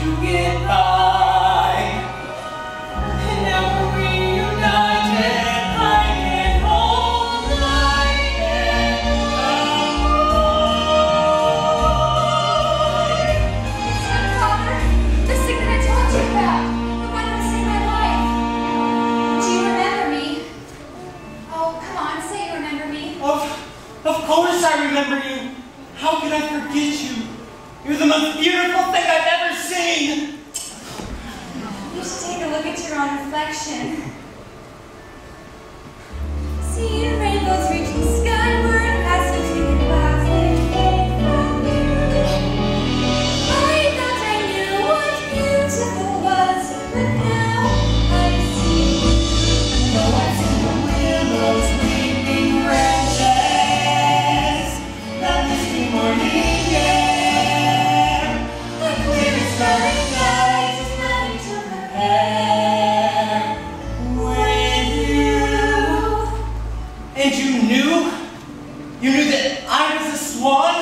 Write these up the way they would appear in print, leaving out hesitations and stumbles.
to get by. And now we're reunited, I can hold light and Grandfather, the secret I told you about, the one that saved my life. Do you remember me? Oh, come on, say you remember me. Of course I remember you. How could I forget you? You're the most beautiful thing I've ever seen. You should take a look at your own reflection. See rainbows reaching skyward, past between the clouds that came from you. I thought I knew what beautiful was, but now I see. No, I see the willows weeping branches, the misty morning air, the clearest starry night is nothing to compare with you. And you knew? You knew that I was a swan?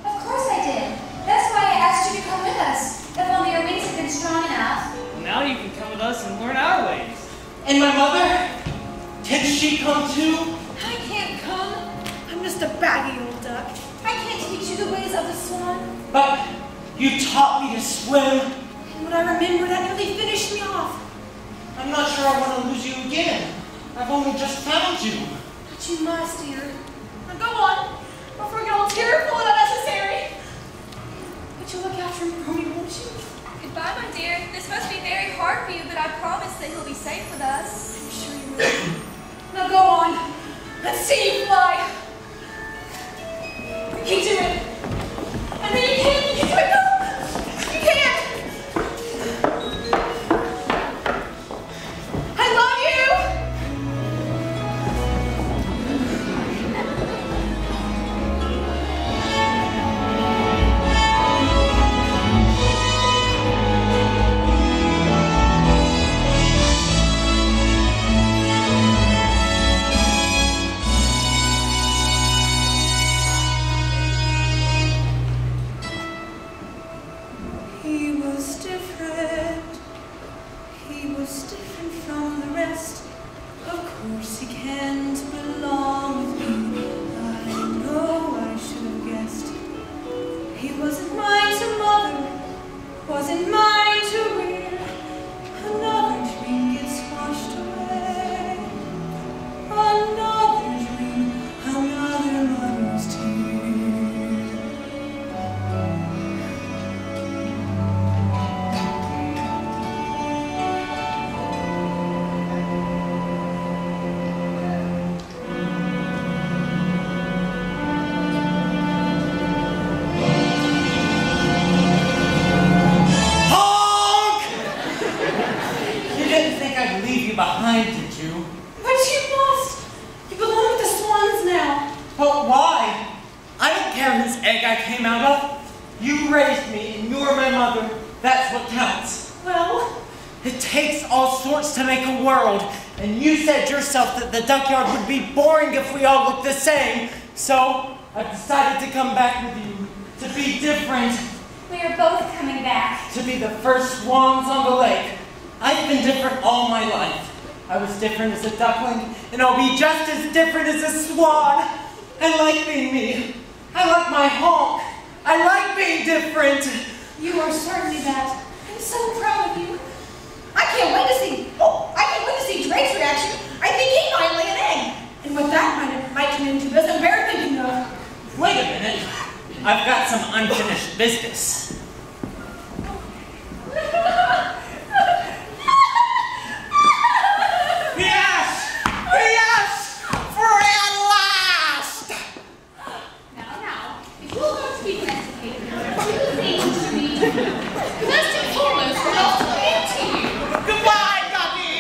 Of course I did. That's why I asked you to come with us. If only your wings had been strong enough. Well, now you can come with us and learn our ways. And my mother? Can she come too? I can't come. I'm just a baggy old duck. I can't teach you the ways of the swan. But you taught me to swim. And what I remember, that nearly finished me off. I'm not sure I want to lose you again. I've only just found you. But you must, dear. Now go on, before we get all tearful and unnecessary. But you'll look after him for me, won't you? Goodbye, my dear. This must be very hard for you, but I promise that he'll be safe with us. I'm sure you will. Now go on. Let's see you fly. You can do it. I know you can. You can do it. Go. You can. I love you. He was different. He was different from the rest. Of course he can't belong with me. I know I should have guessed. He wasn't mine to mother, wasn't mine to rear. Another dream gets washed away. Another dream, another mother's tear. Honk! You didn't think I'd leave you behind, did you? But you must! You belong with the swans now. But why? I don't care whose egg I came out of. You raised me and you're my mother. That's what counts. Well, It takes all sorts to make a world. And you said yourself that the duckyard would be boring if we all looked the same. So I've decided to come back with you. To be different. We are both coming back. To be the first swans on the lake. I've been different all my life. I was different as a duckling, and I'll be just as different as a swan. I like being me. I like my honk. I like being different. you are certainly that. I'm so proud of you. I can't wait to see Drake's reaction. I think he might lay an egg. And what that might turn into isn't very thinking of. Wait a minute. I've got some unfinished business. Yes! Yes! Free at last! Now, if you're going to be domesticated, two things to be done. First and foremost, we're not talking to you. Goodbye, Ducky!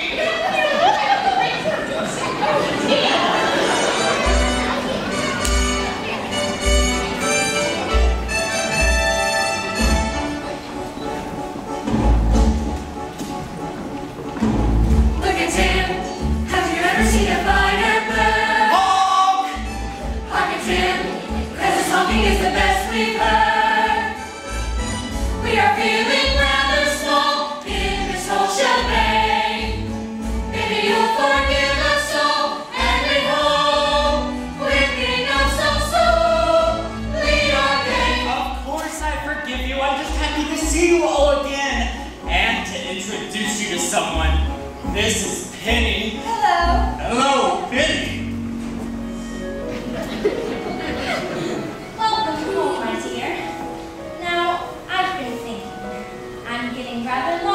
This is Penny. Hello. Hello, Penny. Welcome home, my dear. Now, I've been thinking. I'm getting rather